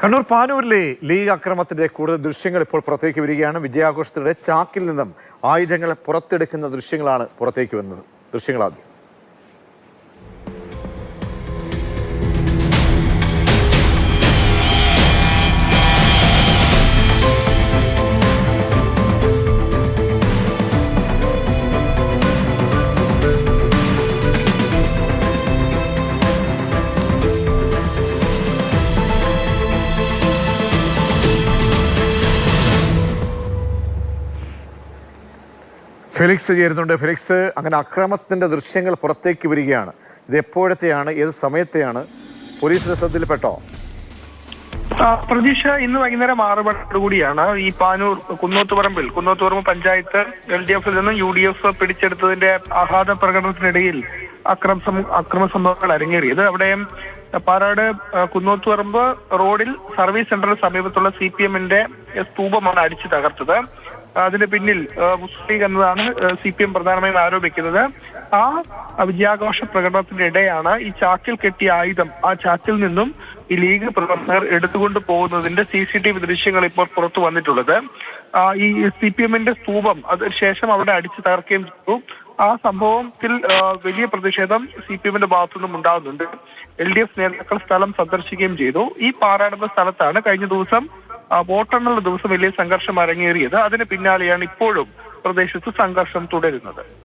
Kannur പാനൂരിലെ league അക്രമത്തിന്റെ കൂടുതൽ ദൃശ്യങ്ങൾ ഇപ്പോൾ പുറത്തേക്ക് വരികയാണ്. വിജയാഘോഷത്തിനിടെ ചാക്കിൽ നിന്നും ആയുധങ്ങൾ പുറത്തെടുക്കുന്ന ദൃശ്യങ്ങളാണ് പുറത്തേക്ക് വന്നത്. ദൃശ്യങ്ങളാദ്യം. ഫെലിക്സ് ചേരുന്നുണ്ട്. ഫെലിക്സ്, അങ്ങനെ അക്രമത്തിന്റെ ദൃശ്യങ്ങൾ പുറത്തേക്ക് വരികയാണ്. ഇത് എപ്പോഴത്തെയാണ്, ഏത് സമയത്തെയാണ്? പോലീസിന്റെ ശ്രദ്ധയിൽപ്പെട്ടോ? പ്രതീക്ഷ ഇന്ന് വൈകുന്നേരം 6 മണിയോടുകൂടിയാണ് ഈ പാനൂർ കുന്നോത്തുപറമ്പ് പഞ്ചായത്ത് LDF-ൽ നിന്നും UDF പിടിച്ചെടുത്തതിന്റെ ആഹ്ലാദ പ്രകടനത്തിനിടയിൽ അക്രമ സംഭവങ്ങൾ അരങ്ങേറിയത്. അവിടെ പാറാട് കുന്നോത്തുപറമ്പ് റോഡിൽ സർവീസ് സെന്ററിന് സമീപത്തുള്ള CPM-ന്റെ സ്തൂപമാണ് അടിച്ചു തകർത്തത്. അതിന് പിന്നിൽ മുസ്ലിം ലീഗ് എന്നതാണ് CPM പ്രധാനമായും ആരോപിക്കുന്നത്. ആ വിജയാഘോഷ പ്രകടനത്തിന്റെ ഇടെയാണ് ഈ ചാക്കിൽ കെട്ടിയ ആയുധം ആ ചാക്കിൽ നിന്നും ഈ ലീഗ് പ്രവർത്തകർ എടുത്തുകൊണ്ട് പോകുന്നതിന്റെ CCTV ദൃശ്യങ്ങൾ ഇപ്പോൾ പുറത്തു വന്നിട്ടുള്ളത്. ഈ CPM-ന്റെ സ്തൂപം അതിനുശേഷം അവിടെ അടിച്ചു തകർക്കുകയും ചെയ്തു. ആ സംഭവത്തിൽ വലിയ പ്രതിഷേധം CPM-ന്റെ ഭാഗത്തുനിന്നും ഉണ്ടാകുന്നുണ്ട്. LDF നേതാക്കൾ സ്ഥലം സന്ദർശിക്കുകയും ചെയ്തു. ഈ പാറാടുന്ന സ്ഥലത്താണ് കഴിഞ്ഞ ദിവസം വോട്ടെണ്ണലുള്ള ദിവസം വലിയ സംഘർഷം അരങ്ങേറിയത്. അതിന് പിന്നാലെയാണ് ഇപ്പോഴും പ്രദേശത്ത് സംഘർഷം തുടരുന്നത്.